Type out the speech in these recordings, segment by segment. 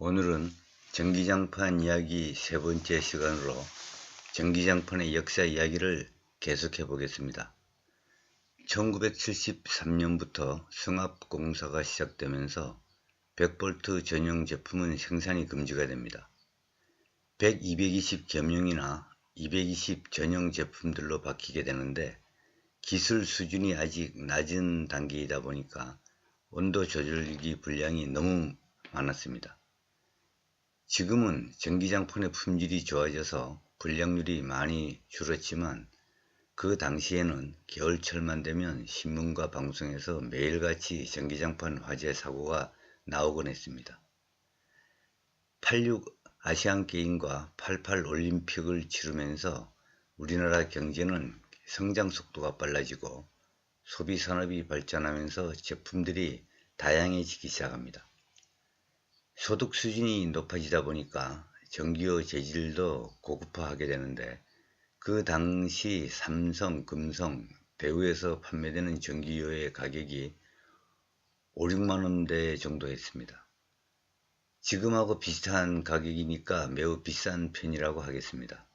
오늘은 전기장판 이야기 세 번째 시간으로 전기장판의 역사 이야기를 계속해 보겠습니다. 1973년부터 승합공사가 시작되면서 100V 전용 제품은 생산이 금지가 됩니다. 100, 220 겸용이나 220 전용 제품들로 바뀌게 되는데 기술 수준이 아직 낮은 단계이다 보니까 온도 조절기 불량이 너무 많았습니다. 지금은 전기장판의 품질이 좋아져서 불량률이 많이 줄었지만 그 당시에는 겨울철만 되면 신문과 방송에서 매일같이 전기장판 화재 사고가 나오곤 했습니다. 86 아시안게임과 88 올림픽을 치르면서 우리나라 경제는 성장 속도가 빨라지고 소비산업이 발전하면서 제품들이 다양해지기 시작합니다. 소득 수준이 높아지다 보니까 전기요 재질도 고급화하게 되는데 그 당시 삼성, 금성, 대우에서 판매되는 전기요의 가격이 5, 6만원대 정도 했습니다. 지금하고 비슷한 가격이니까 매우 비싼 편이라고 하겠습니다.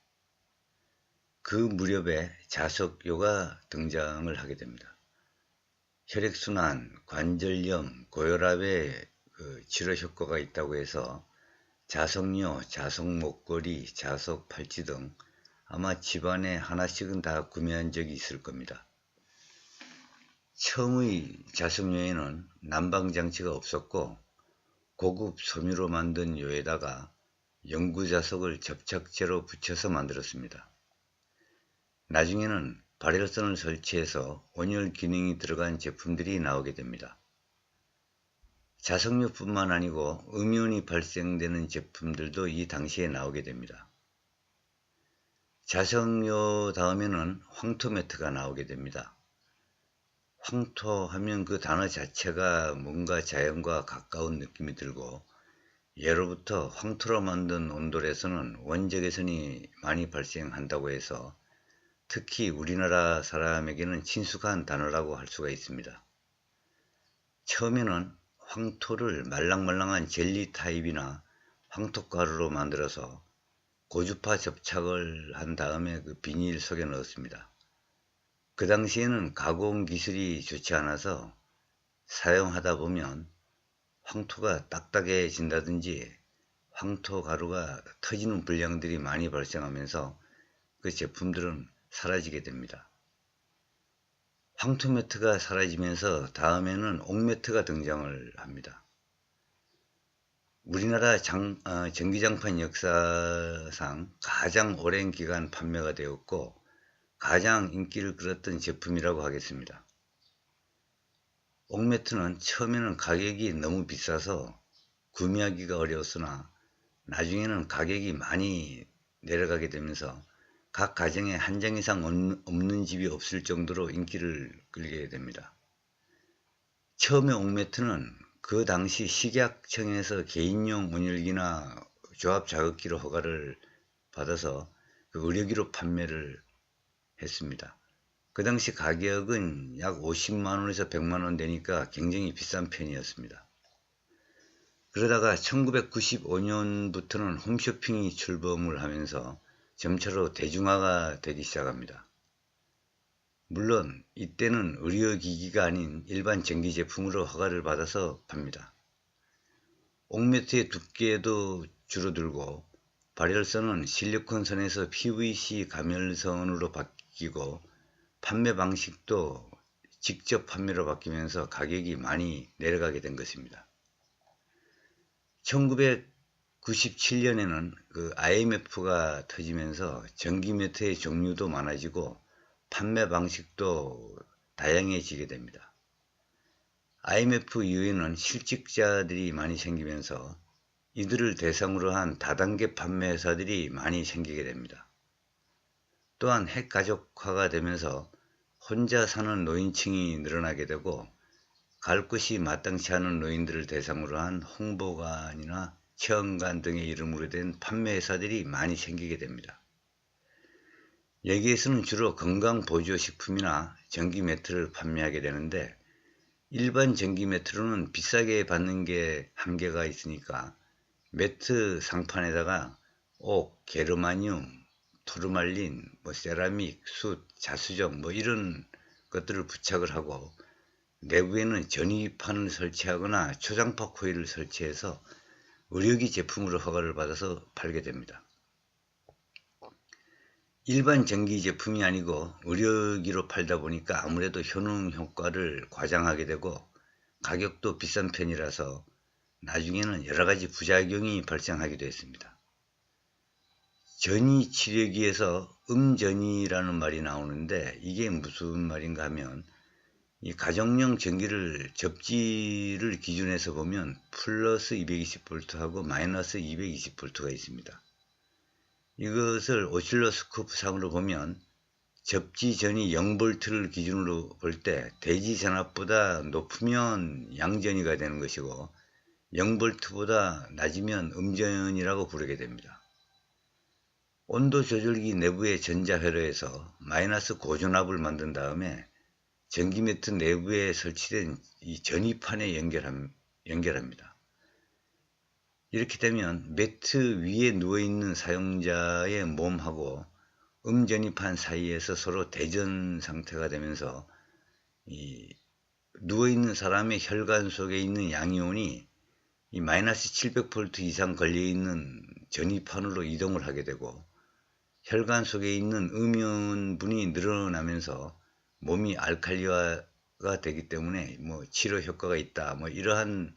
그 무렵에 자석요가 등장을 하게 됩니다. 혈액순환, 관절염, 고혈압에 치료 효과가 있다고 해서 자석요, 자석 목걸이, 자석 팔찌 등 아마 집안에 하나씩은 다 구매한 적이 있을 겁니다. 처음의 자석요에는 난방장치가 없었고 고급 섬유로 만든 요에다가 영구자석을 접착제로 붙여서 만들었습니다. 나중에는 발열선을 설치해서 온열 기능이 들어간 제품들이 나오게 됩니다. 자석요뿐만 아니고 음이온이 발생되는 제품들도 이 당시에 나오게 됩니다. 자석요 다음에는 황토 매트가 나오게 됩니다. 황토 하면 그 단어 자체가 뭔가 자연과 가까운 느낌이 들고 예로부터 황토로 만든 온돌에서는 원적외선이 많이 발생한다고 해서 특히 우리나라 사람에게는 친숙한 단어라고 할 수가 있습니다. 처음에는 황토를 말랑말랑한 젤리 타입이나 황토가루로 만들어서 고주파 접착을 한 다음에 그 비닐 속에 넣었습니다. 그 당시에는 가공 기술이 좋지 않아서 사용하다 보면 황토가 딱딱해진다든지 황토 가루가 터지는 불량들이 많이 발생하면서 그 제품들은 사라지게 됩니다. 황토 매트가 사라지면서 다음에는 옥매트가 등장을 합니다. 우리나라 전기장판 역사상 가장 오랜 기간 판매가 되었고 가장 인기를 끌었던 제품이라고 하겠습니다. 옥매트는 처음에는 가격이 너무 비싸서 구매하기가 어려웠으나 나중에는 가격이 많이 내려가게 되면서 각 가정에 한 장 이상 없는 집이 없을 정도로 인기를 끌게 됩니다. 처음에 옥매트는 그 당시 식약청에서 개인용 온열기나 조합 자극기로 허가를 받아서 그 의료기로 판매를 했습니다. 그 당시 가격은 약 50만원에서 100만원 되니까 굉장히 비싼 편이었습니다. 그러다가 1995년부터는 홈쇼핑이 출범을 하면서 점차로 대중화가 되기 시작합니다. 물론 이때는 의료기기가 아닌 일반 전기 제품으로 허가를 받아서 팝니다. 옥매트의 두께도 줄어들고 발열선은 실리콘선에서 PVC 가멸선으로 바뀌고 판매 방식도 직접 판매로 바뀌면서 가격이 많이 내려가게 된 것입니다. 1997년에는 그 IMF가 터지면서 전기 매트의 종류도 많아지고 판매 방식도 다양해지게 됩니다. IMF 이후에는 실직자들이 많이 생기면서 이들을 대상으로 한 다단계 판매 회사들이 많이 생기게 됩니다. 또한 핵가족화가 되면서 혼자 사는 노인층이 늘어나게 되고 갈 곳이 마땅치 않은 노인들을 대상으로 한 홍보관이나 체험관 등의 이름으로 된 판매 회사들이 많이 생기게 됩니다. 여기에서는 주로 건강보조식품이나 전기 매트를 판매하게 되는데 일반 전기 매트로는 비싸게 받는 게 한계가 있으니까 매트 상판에다가 옥, 게르마늄, 토르말린, 세라믹, 숯, 자수정 이런 것들을 부착을 하고 내부에는 전이판을 설치하거나 초장파 코일을 설치해서 의료기 제품으로 허가를 받아서 팔게 됩니다. 일반 전기 제품이 아니고 의료기로 팔다 보니까 아무래도 효능 효과를 과장하게 되고 가격도 비싼 편이라서 나중에는 여러가지 부작용이 발생하기도 했습니다. 전이 치료기에서 음전이라는 말이 나오는데 이게 무슨 말인가 하면 이 가정용 전기를 접지를 기준해서 보면 플러스 220V하고 마이너스 220V가 있습니다. 이것을 오실로스코프 상으로 보면 접지전이 0V를 기준으로 볼 때 대지 전압보다 높으면 양전이가 되는 것이고 0V보다 낮으면 음전이라고 부르게 됩니다. 온도 조절기 내부의 전자회로에서 마이너스 고전압을 만든 다음에 전기 매트 내부에 설치된 이 전이판에 연결합니다. 이렇게 되면 매트 위에 누워있는 사용자의 몸하고 음전이판 사이에서 서로 대전 상태가 되면서 이 누워있는 사람의 혈관 속에 있는 양이온이 이 마이너스 700V 이상 걸려있는 전이판으로 이동을 하게 되고 혈관 속에 있는 음이온분이 늘어나면서 몸이 알칼리화가 되기 때문에 치료 효과가 있다 이러한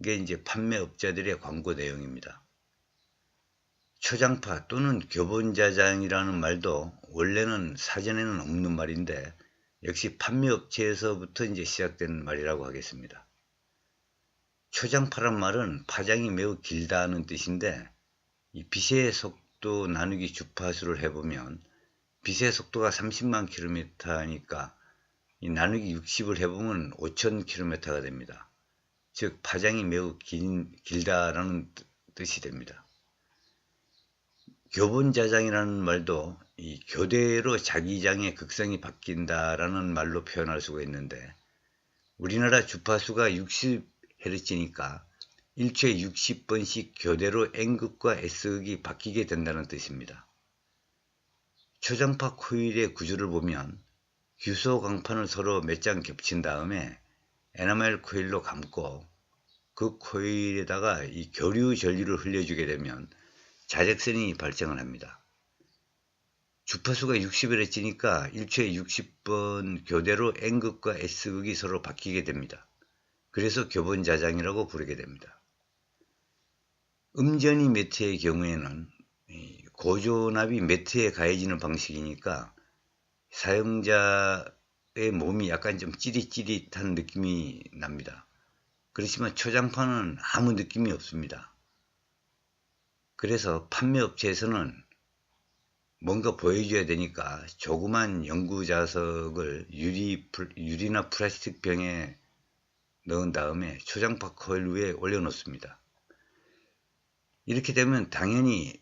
게 이제 판매업자들의 광고 내용입니다. 초장파 또는 교본자장이라는 말도 원래는 사전에는 없는 말인데 역시 판매업체에서부터 이제 시작된 말이라고 하겠습니다. 초장파란 말은 파장이 매우 길다는 뜻인데 이 빛의 속도 나누기 주파수를 해보면 빛의 속도가 30만 km니까 이 나누기 60을 해보면 5000km가 됩니다. 즉 파장이 매우 길다라는 뜻이 됩니다. 교본자장이라는 말도 이 교대로 자기장의 극성이 바뀐다라는 말로 표현할 수가 있는데 우리나라 주파수가 60Hz니까 1초에 60번씩 교대로 N극과 S극이 바뀌게 된다는 뜻입니다. 초장파 코일의 구조를 보면 규소 강판을 서로 몇 장 겹친 다음에 에나멜 코일로 감고 그 코일에다가 이 교류 전류를 흘려주게 되면 자력선이 발생을 합니다. 주파수가 60Hz니까 1초에 60번 교대로 N극과 S극이 서로 바뀌게 됩니다. 그래서 교본자장이라고 부르게 됩니다. 음전이 매트의 경우에는 고전압이 매트에 가해지는 방식이니까 사용자의 몸이 약간 좀 찌릿찌릿한 느낌이 납니다. 그렇지만 초장파는 아무 느낌이 없습니다. 그래서 판매업체에서는 뭔가 보여줘야 되니까 조그만 연구자석을 유리나 플라스틱 병에 넣은 다음에 초장파 코일 위에 올려놓습니다. 이렇게 되면 당연히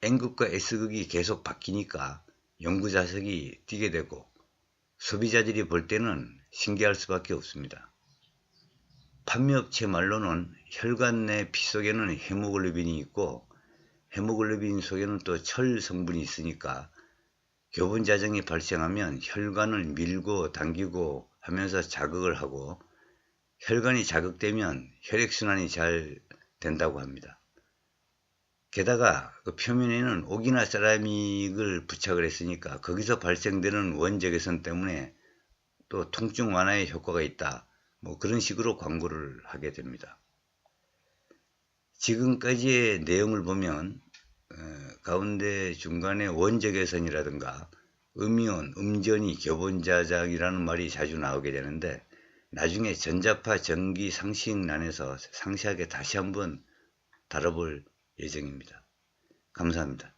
N극과 S극이 계속 바뀌니까 연구자석이 뛰게 되고 소비자들이 볼 때는 신기할 수밖에 없습니다. 판매업체 말로는 혈관 내 피 속에는 헤모글로빈이 있고 헤모글로빈 속에는 또 철 성분이 있으니까 교본자정이 발생하면 혈관을 밀고 당기고 하면서 자극을 하고 혈관이 자극되면 혈액순환이 잘 된다고 합니다. 게다가 그 표면에는 옥이나 세라믹을 부착을 했으니까 거기서 발생되는 원적외선 때문에 또 통증 완화에 효과가 있다. 그런 식으로 광고를 하게 됩니다. 지금까지의 내용을 보면 가운데 중간에 원적외선이라든가 음이온, 음전이, 교본자장이라는 말이 자주 나오게 되는데 나중에 전자파 전기 상식란에서 상세하게 다시 한번 다뤄볼 예정입니다. 감사합니다.